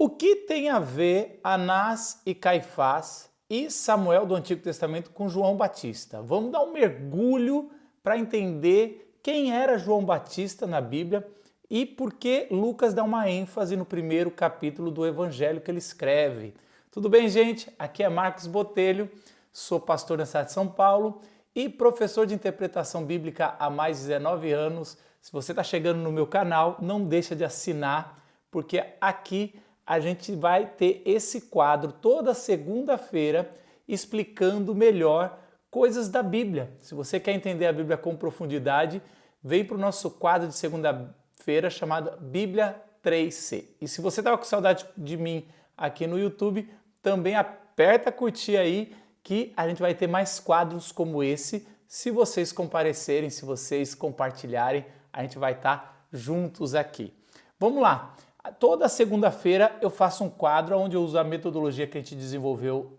O que tem a ver Anás e Caifás e Samuel do Antigo Testamento com João Batista? Vamos dar um mergulho para entender quem era João Batista na Bíblia e por que Lucas dá uma ênfase no primeiro capítulo do Evangelho que ele escreve. Tudo bem, gente? Aqui é Marcos Botelho, sou pastor na cidade de São Paulo e professor de interpretação bíblica há mais de 19 anos. Se você está chegando no meu canal, não deixa de assinar, porque aqui a gente vai ter esse quadro toda segunda-feira explicando melhor coisas da Bíblia. Se você quer entender a Bíblia com profundidade, vem para o nosso quadro de segunda-feira chamado Bíblia 3C. E se você estava com saudade de mim aqui no YouTube, também aperta curtir aí que a gente vai ter mais quadros como esse. Se vocês comparecerem, se vocês compartilharem, a gente vai estar juntos aqui. Vamos lá! Toda segunda-feira eu faço um quadro onde eu uso a metodologia que a gente desenvolveu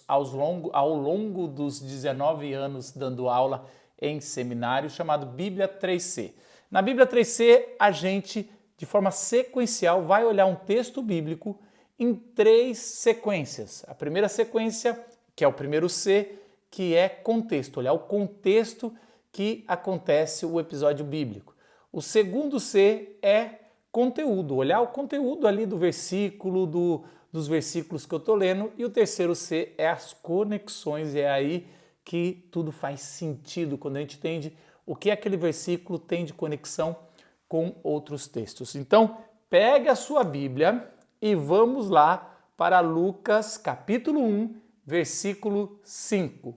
ao longo dos 19 anos dando aula em seminário, chamado Bíblia 3C. Na Bíblia 3C, a gente, de forma sequencial, vai olhar um texto bíblico em 3 sequências. A primeira sequência, que é o primeiro C, que é contexto, olhar o contexto que acontece o episódio bíblico. O segundo C é conteúdo, olhar o conteúdo ali do versículo, dos versículos que eu estou lendo, e o terceiro C é as conexões, e é aí que tudo faz sentido, quando a gente entende o que aquele versículo tem de conexão com outros textos. Então, pegue a sua Bíblia e vamos lá para Lucas capítulo 1, versículo 5.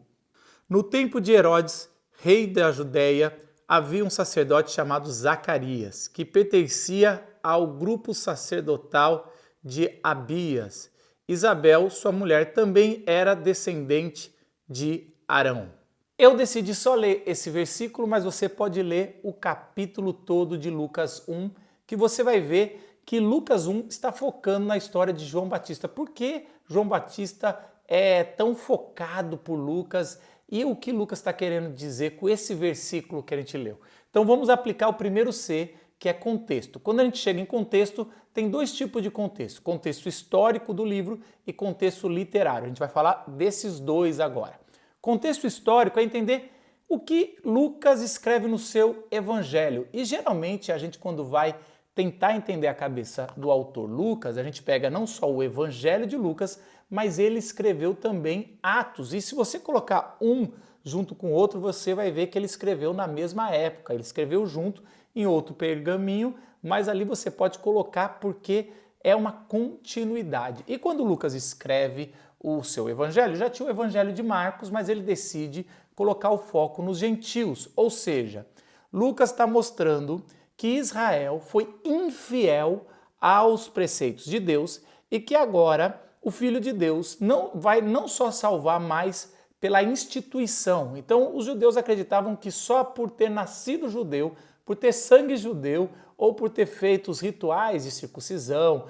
No tempo de Herodes, rei da Judéia, havia um sacerdote chamado Zacarias, que pertencia ao grupo sacerdotal de Abias. Isabel, sua mulher, também era descendente de Arão. Eu decidi só ler esse versículo, mas você pode ler o capítulo todo de Lucas 1, que você vai ver que Lucas 1 está focando na história de João Batista. Por que João Batista é tão focado por Lucas? E o que Lucas está querendo dizer com esse versículo que a gente leu? Então vamos aplicar o primeiro C, que é contexto. Quando a gente chega em contexto, tem 2 tipos de contexto. Contexto histórico do livro e contexto literário. A gente vai falar desses 2 agora. Contexto histórico é entender o que Lucas escreve no seu evangelho. E geralmente a gente, quando vai tentar entender a cabeça do autor Lucas, a gente pega não só o evangelho de Lucas, mas ele escreveu também Atos. E se você colocar um junto com o outro, você vai ver que ele escreveu na mesma época. Ele escreveu junto em outro pergaminho, mas ali você pode colocar porque é uma continuidade. E quando Lucas escreve o seu evangelho, já tinha o evangelho de Marcos, mas ele decide colocar o foco nos gentios. Ou seja, Lucas está mostrando que Israel foi infiel aos preceitos de Deus e que agora o Filho de Deus vai não só salvar, mas pela instituição. Então, os judeus acreditavam que só por ter nascido judeu, por ter sangue judeu, ou por ter feito os rituais de circuncisão,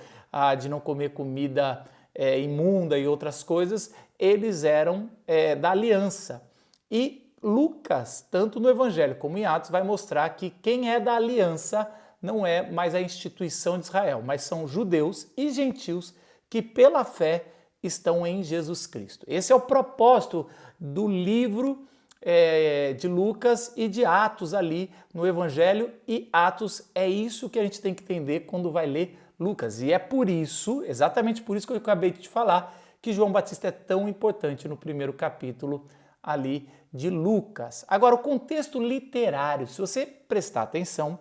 de não comer comida imunda e outras coisas, eles eram da aliança. E Lucas, tanto no Evangelho como em Atos, vai mostrar que quem é da aliança não é mais a instituição de Israel, mas são judeus e gentios que pela fé estão em Jesus Cristo. Esse é o propósito do livro de Lucas e de Atos ali no Evangelho, e Atos é isso que a gente tem que entender quando vai ler Lucas. E é por isso, exatamente por isso que eu acabei de te falar, que João Batista é tão importante no primeiro capítulo ali de Lucas. Agora, o contexto literário, se você prestar atenção,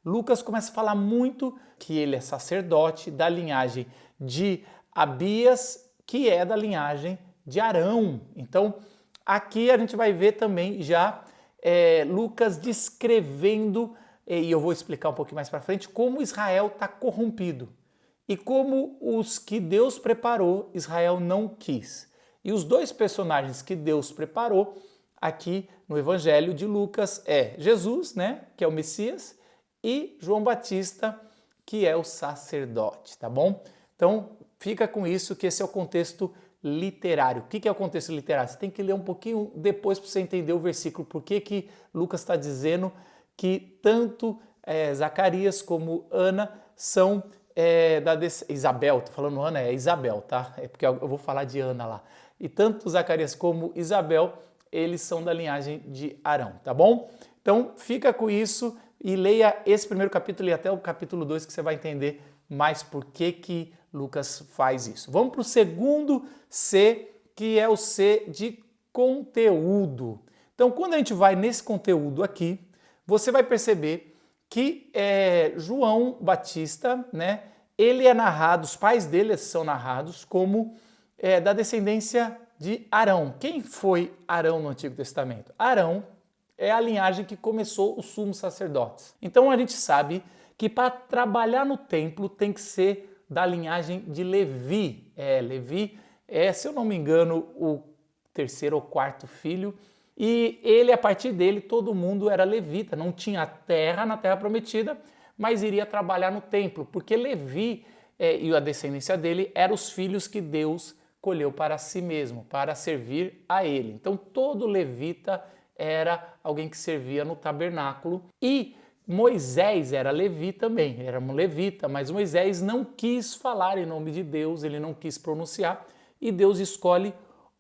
Lucas começa a falar muito que ele é sacerdote da linhagem de Abias, que é da linhagem de Arão. Então, aqui a gente vai ver também já Lucas descrevendo, e eu vou explicar um pouquinho mais para frente, como Israel está corrompido e como os que Deus preparou, Israel não quis. E os 2 personagens que Deus preparou aqui no Evangelho de Lucas é Jesus, né, que é o Messias, e João Batista, que é o sacerdote, tá bom? Então, fica com isso, que esse é o contexto literário. O que é o contexto literário? Você tem que ler um pouquinho depois para você entender o versículo. Por que Lucas está dizendo que tanto Zacarias como Ana são Isabel, tô falando Ana, é Isabel, tá? É porque eu vou falar de Ana lá. E tanto Zacarias como Isabel, eles são da linhagem de Arão, tá bom? Então fica com isso e leia esse primeiro capítulo e até o capítulo 2 que você vai entender mais por que Lucas faz isso. Vamos para o segundo C, que é o C de conteúdo. Então quando a gente vai nesse conteúdo aqui, você vai perceber que João Batista, né, ele é narrado, os pais dele são narrados como da descendência de Arão. Quem foi Arão no Antigo Testamento? Arão é a linhagem que começou os sumos sacerdotes. Então a gente sabe que para trabalhar no templo tem que ser da linhagem de Levi. Levi é, se eu não me engano, o terceiro ou quarto filho. E ele, a partir dele, todo mundo era levita. Não tinha terra na terra prometida, mas iria trabalhar no templo. Porque Levi e a descendência dele eram os filhos que Deus colheu para si mesmo, para servir a ele. Então todo levita era alguém que servia no tabernáculo e Moisés era levi também, era um levita, mas Moisés não quis falar em nome de Deus, ele não quis pronunciar e Deus escolhe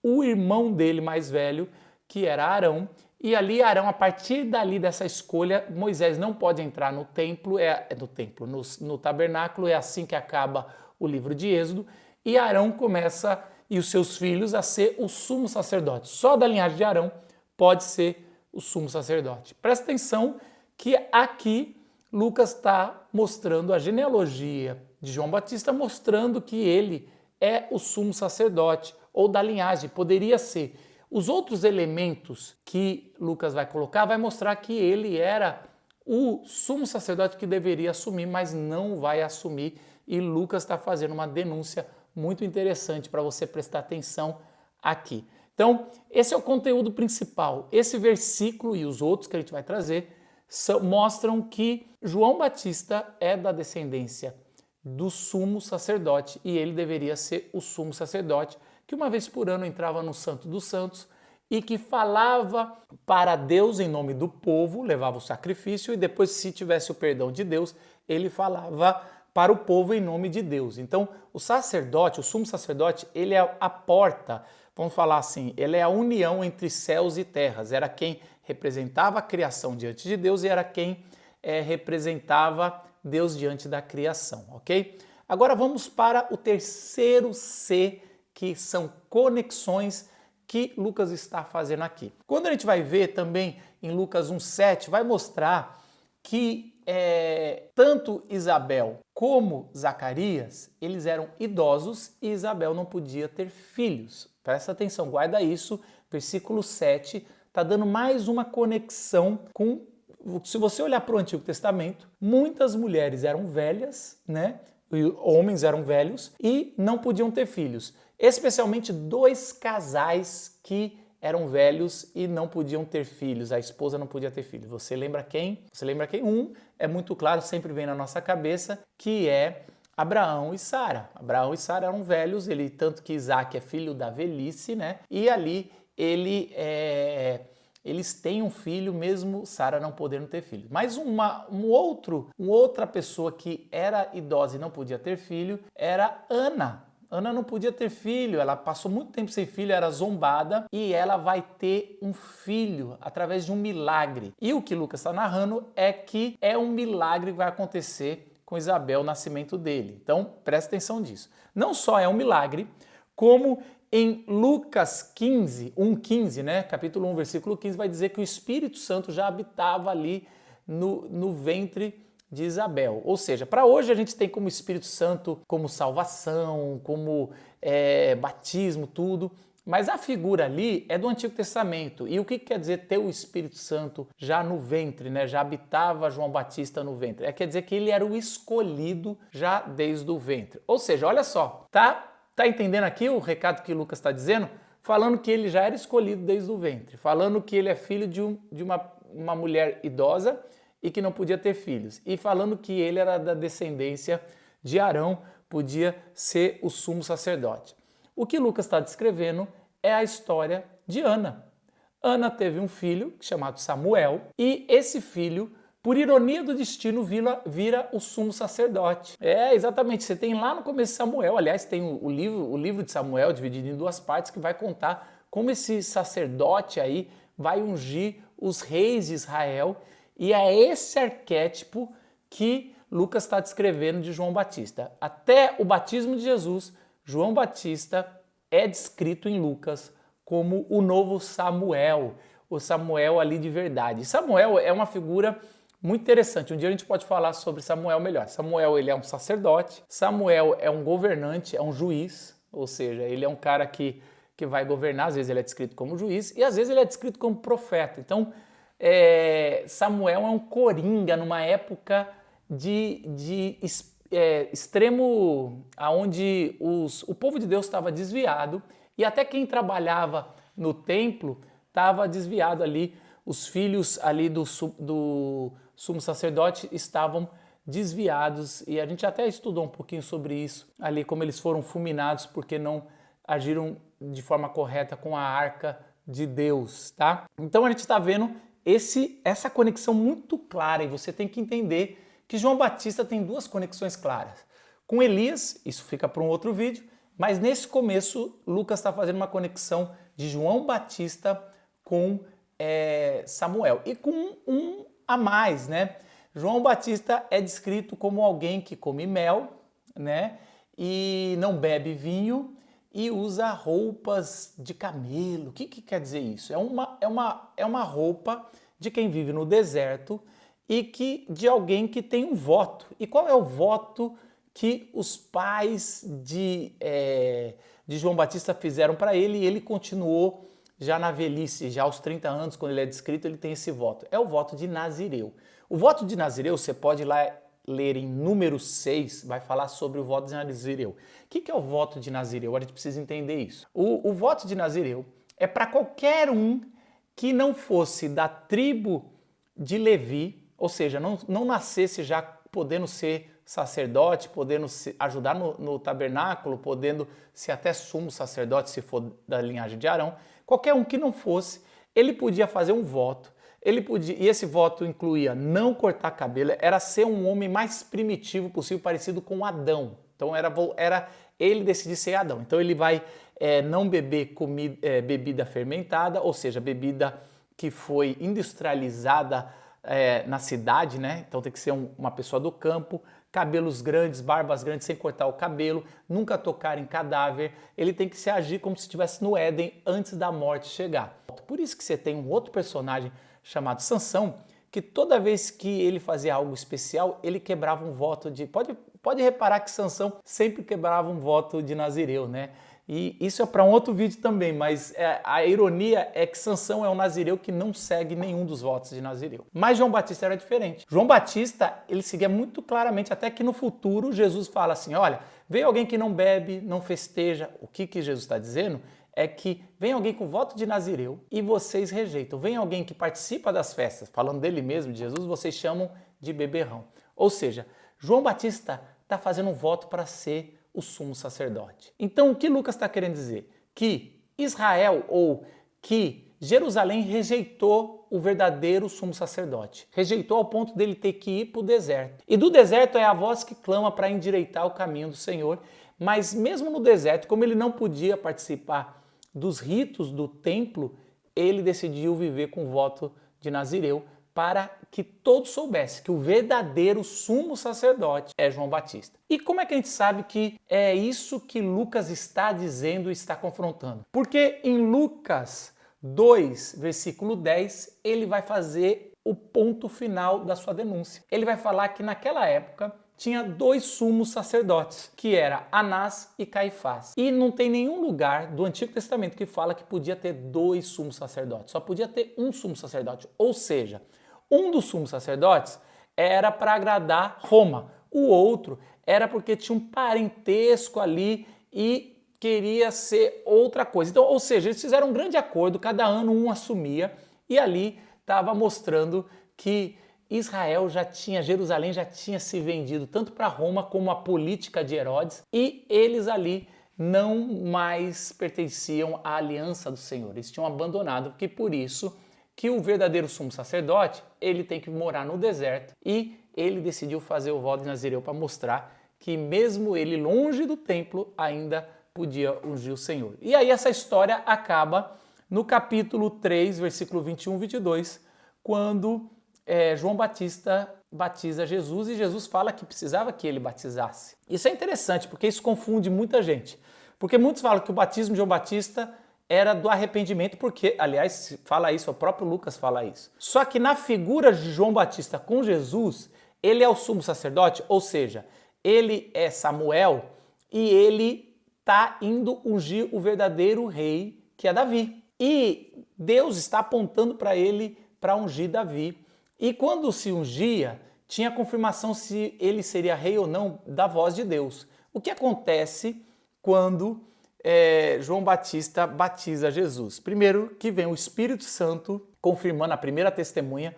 o irmão dele mais velho, que era Arão, e ali Arão, a partir dali dessa escolha, Moisés não pode entrar no templo, no tabernáculo, é assim que acaba o livro de Êxodo, e Arão começa, e os seus filhos, a ser o sumo sacerdote. Só da linhagem de Arão pode ser o sumo sacerdote. Presta atenção que aqui Lucas está mostrando a genealogia de João Batista, mostrando que ele é o sumo sacerdote, ou da linhagem, poderia ser. Os outros elementos que Lucas vai colocar vai mostrar que ele era o sumo sacerdote que deveria assumir, mas não vai assumir, e Lucas está fazendo uma denúncia muito interessante para você prestar atenção aqui. Então, esse é o conteúdo principal. Esse versículo e os outros que a gente vai trazer mostram que João Batista é da descendência do sumo sacerdote e ele deveria ser o sumo sacerdote que uma vez por ano entrava no Santo dos Santos e que falava para Deus em nome do povo, levava o sacrifício e depois, se tivesse o perdão de Deus, ele falava para o povo em nome de Deus. Então, o sacerdote, o sumo sacerdote, ele é a porta, vamos falar assim, ele é a união entre céus e terras, era quem representava a criação diante de Deus e era quem representava Deus diante da criação, ok? Agora vamos para o terceiro C, que são conexões que Lucas está fazendo aqui. Quando a gente vai ver também em Lucas 1,7, vai mostrar que tanto Isabel como Zacarias, eles eram idosos e Isabel não podia ter filhos. Presta atenção, guarda isso, versículo 7, está dando mais uma conexão com... Se você olhar para o Antigo Testamento, muitas mulheres eram velhas, né? E homens eram velhos e não podiam ter filhos. Especialmente dois casais que eram velhos e não podiam ter filhos. A esposa não podia ter filhos. Você lembra quem? Você lembra quem? Um é muito claro, sempre vem na nossa cabeça, que é Abraão e Sara. Abraão e Sara eram velhos, tanto que Isaac é filho da velhice, né? E ali eles têm um filho, mesmo Sara não podendo ter filho. Mas uma outra pessoa que era idosa e não podia ter filho era Ana. Ana não podia ter filho, ela passou muito tempo sem filho, era zombada e ela vai ter um filho através de um milagre. E o que Lucas está narrando é que é um milagre que vai acontecer com Isabel, o nascimento dele. Então, presta atenção nisso. Não só é um milagre, como em Lucas 1,15, né? Capítulo 1, versículo 15, vai dizer que o Espírito Santo já habitava ali no ventre de Isabel. Ou seja, para hoje a gente tem como Espírito Santo como salvação, como batismo, tudo, mas a figura ali é do Antigo Testamento. E o que quer dizer ter o Espírito Santo já no ventre, né? Já habitava João Batista no ventre? Quer dizer que ele era o escolhido já desde o ventre. Ou seja, olha só, Tá entendendo aqui o recado que Lucas está dizendo? Falando que ele já era escolhido desde o ventre, falando que ele é filho de uma mulher idosa e que não podia ter filhos, e falando que ele era da descendência de Arão, podia ser o sumo sacerdote. O que Lucas está descrevendo é a história de Ana. Ana teve um filho chamado Samuel, e esse filho por ironia do destino, vira o sumo sacerdote. É, exatamente, você tem lá no começo de Samuel, aliás, tem o livro de Samuel dividido em duas partes que vai contar como esse sacerdote aí vai ungir os reis de Israel, e é esse arquétipo que Lucas está descrevendo de João Batista. Até o batismo de Jesus, João Batista é descrito em Lucas como o novo Samuel, o Samuel ali de verdade. Samuel é uma figura muito interessante. Um dia a gente pode falar sobre Samuel melhor. Samuel, ele é um sacerdote, Samuel é um governante, é um juiz, ou seja, ele é um cara que vai governar. Às vezes ele é descrito como juiz e às vezes ele é descrito como profeta. Então, Samuel é um coringa numa época de extremo, onde o povo de Deus estava desviado e até quem trabalhava no templo estava desviado ali. Os filhos ali do sumo sacerdote estavam desviados e a gente até estudou um pouquinho sobre isso ali, como eles foram fulminados porque não agiram de forma correta com a arca de Deus, tá? Então a gente está vendo essa conexão muito clara e você tem que entender que João Batista tem duas conexões claras. Com Elias, isso fica para um outro vídeo, mas nesse começo Lucas está fazendo uma conexão de João Batista com Samuel. E com um a mais, né? João Batista é descrito como alguém que come mel, né? E não bebe vinho e usa roupas de camelo. O que quer dizer isso? É uma roupa de quem vive no deserto e de alguém que tem um voto. E qual é o voto que os pais de João Batista fizeram para ele e ele continuou já na velhice, já aos 30 anos, quando ele é descrito, ele tem esse voto. É o voto de Nazireu. O voto de Nazireu, você pode ir lá ler em número 6, vai falar sobre o voto de Nazireu. O que é o voto de Nazireu? A gente precisa entender isso. O voto de Nazireu é para qualquer um que não fosse da tribo de Levi, ou seja, não nascesse já podendo ser sacerdote, podendo ajudar no tabernáculo, podendo ser até sumo sacerdote, se for da linhagem de Arão. Qualquer um que não fosse, ele podia fazer um voto. E esse voto incluía não cortar cabelo, era ser um homem mais primitivo possível, parecido com Adão. Então era ele decidir ser Adão. Então ele vai não beber bebida fermentada, ou seja, bebida que foi industrializada na cidade, né? Então tem que ser uma pessoa do campo, cabelos grandes, barbas grandes, sem cortar o cabelo, nunca tocar em cadáver. Ele tem que se agir como se estivesse no Éden antes da morte chegar. Por isso que você tem um outro personagem chamado Sansão, que toda vez que ele fazia algo especial, ele quebrava um voto de... Pode reparar que Sansão sempre quebrava um voto de Nazireu, né? E isso é para um outro vídeo também, mas a ironia é que Sansão é um nazireu que não segue nenhum dos votos de Nazireu. Mas João Batista era diferente. João Batista, ele seguia muito claramente, até que no futuro Jesus fala assim, olha, veio alguém que não bebe, não festeja. O que Jesus está dizendo é que vem alguém com voto de Nazireu e vocês rejeitam. Vem alguém que participa das festas, falando dele mesmo, de Jesus, vocês chamam de beberrão. Ou seja, João Batista está fazendo um voto para ser o sumo sacerdote. Então, o que Lucas está querendo dizer? Que Israel, ou que Jerusalém rejeitou o verdadeiro sumo sacerdote. Rejeitou ao ponto dele ter que ir para o deserto. E do deserto é a voz que clama para endireitar o caminho do Senhor. Mas mesmo no deserto, como ele não podia participar dos ritos do templo, ele decidiu viver com o voto de Nazireu, para que todos soubessem que o verdadeiro sumo sacerdote é João Batista. E como é que a gente sabe que é isso que Lucas está dizendo e está confrontando? Porque em Lucas 2, versículo 10, ele vai fazer o ponto final da sua denúncia. Ele vai falar que naquela época tinha dois sumos sacerdotes, que era Anás e Caifás. E não tem nenhum lugar do Antigo Testamento que fala que podia ter dois sumos sacerdotes, só podia ter um sumo sacerdote. Ou seja, um dos sumos sacerdotes era para agradar Roma, o outro era porque tinha um parentesco ali e queria ser outra coisa. Então, ou seja, eles fizeram um grande acordo, cada ano um assumia, e ali estava mostrando que Jerusalém já tinha se vendido tanto para Roma como a política de Herodes, e eles ali não mais pertenciam à aliança do Senhor, eles tinham abandonado, porque por isso que o verdadeiro sumo sacerdote, ele tem que morar no deserto, e ele decidiu fazer o voto de Nazireu para mostrar que mesmo ele longe do templo, ainda podia ungir o Senhor. E aí essa história acaba no capítulo 3, versículo 21 e 22, quando João Batista batiza Jesus e Jesus fala que precisava que ele batizasse. Isso é interessante, porque isso confunde muita gente. Porque muitos falam que o batismo de João Batista era do arrependimento, porque, aliás, fala isso, o próprio Lucas fala isso. Só que na figura de João Batista com Jesus, ele é o sumo sacerdote, ou seja, ele é Samuel e ele está indo ungir o verdadeiro rei, que é Davi. E Deus está apontando para ele para ungir Davi. E quando se ungia, tinha confirmação se ele seria rei ou não da voz de Deus. O que acontece quando João Batista batiza Jesus? Primeiro que vem o Espírito Santo confirmando a primeira testemunha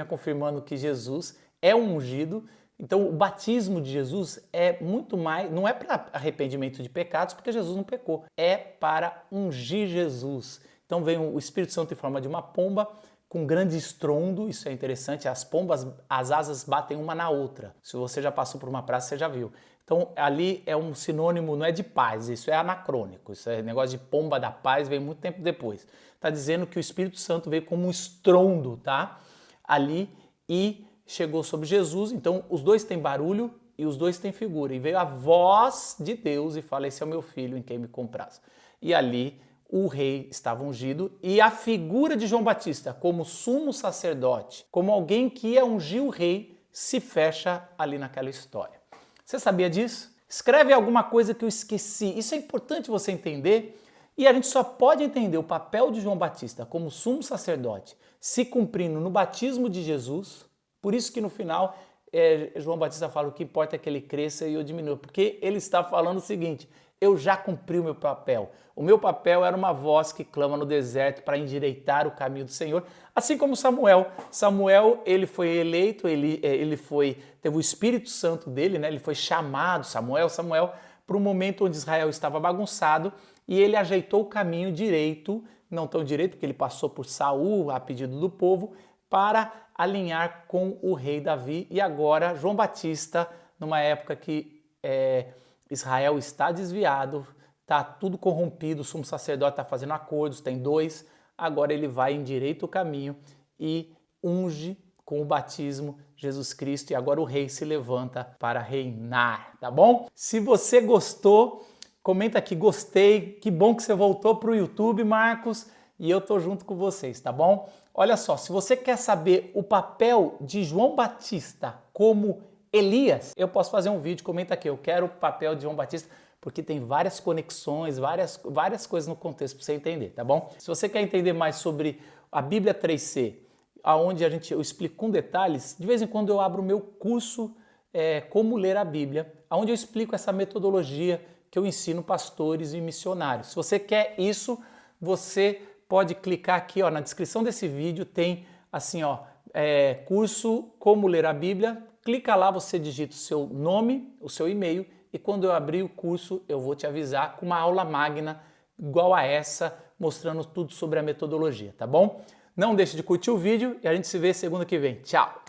confirmando que Jesus é um ungido. Então o batismo de Jesus é muito mais, não é para arrependimento de pecados, porque Jesus não pecou, é para ungir Jesus. Então vem o Espírito Santo em forma de uma pomba, com grande estrondo, isso é interessante, as pombas, as asas batem uma na outra. Se você já passou por uma praça, você já viu. Então ali é um sinônimo, não é de paz, isso é anacrônico, isso é negócio de pomba da paz, veio muito tempo depois. Está dizendo que o Espírito Santo veio como um estrondo, tá? Ali e chegou sobre Jesus, então os dois têm barulho e os dois têm figura. E veio a voz de Deus e fala, esse é o meu filho em quem me compraz. E ali o rei estava ungido e a figura de João Batista como sumo sacerdote, como alguém que ia ungir o rei, se fecha ali naquela história. Você sabia disso? Escreve alguma coisa que eu esqueci. Isso é importante você entender, e a gente só pode entender o papel de João Batista como sumo sacerdote se cumprindo no batismo de Jesus. Por isso que no final João Batista fala, o que importa é que ele cresça e eu diminua, porque ele está falando o seguinte, eu já cumpri o meu papel. O meu papel era uma voz que clama no deserto para endireitar o caminho do Senhor, assim como Samuel. Samuel, ele foi eleito, teve o Espírito Santo dele, né? Ele foi chamado, Samuel, para um momento onde Israel estava bagunçado, e ele ajeitou o caminho direito, não tão direito, porque ele passou por Saul, a pedido do povo, para alinhar com o rei Davi. E agora João Batista, numa época que Israel está desviado, está tudo corrompido, o sumo sacerdote está fazendo acordos, tem dois, agora ele vai endireita o caminho e unge com o batismo Jesus Cristo, e agora o rei se levanta para reinar, tá bom? Se você gostou, comenta aqui, gostei, que bom que você voltou para o YouTube, Marcos, e eu tô junto com vocês, tá bom? Olha só, se você quer saber o papel de João Batista como Elias, eu posso fazer um vídeo, comenta aqui, eu quero o papel de João Batista, porque tem várias conexões, várias coisas no contexto para você entender, tá bom? Se você quer entender mais sobre a Bíblia 3C, onde eu explico com detalhes, de vez em quando eu abro o meu curso Como Ler a Bíblia, onde eu explico essa metodologia que eu ensino pastores e missionários. Se você quer isso, você pode clicar aqui, ó, na descrição desse vídeo tem assim, ó, curso Como Ler a Bíblia. Clica lá, você digita o seu nome, o seu e-mail, e quando eu abrir o curso eu vou te avisar com uma aula magna igual a essa, mostrando tudo sobre a metodologia, tá bom? Não deixe de curtir o vídeo e a gente se vê segunda que vem. Tchau!